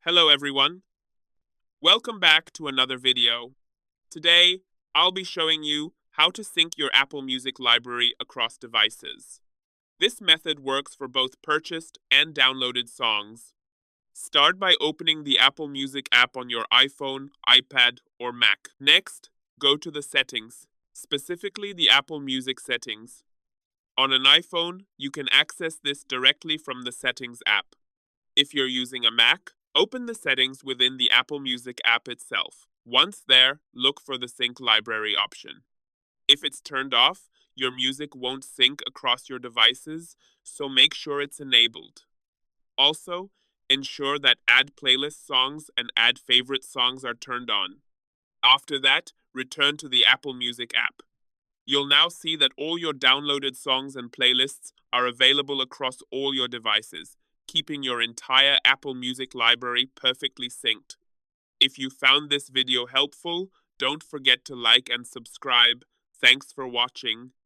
Hello everyone. Welcome back to another video. Today, I'll be showing you how to sync your Apple Music library across devices. This method works for both purchased and downloaded songs. Start by opening the Apple Music app on your iPhone, iPad, or Mac. Next, go to the settings, specifically the Apple Music settings. On an iPhone, you can access this directly from the Settings app. If you're using a Mac, open the settings within the Apple Music app itself. Once there, look for the Sync Library option. If it's turned off, your music won't sync across your devices, so make sure it's enabled. Also, ensure that Add Playlist songs and Add Favorite songs are turned on. After that, return to the Apple Music app. You'll now see that all your downloaded songs and playlists are available across all your devices, keeping your entire Apple Music library perfectly synced. If you found this video helpful, don't forget to like and subscribe. Thanks for watching.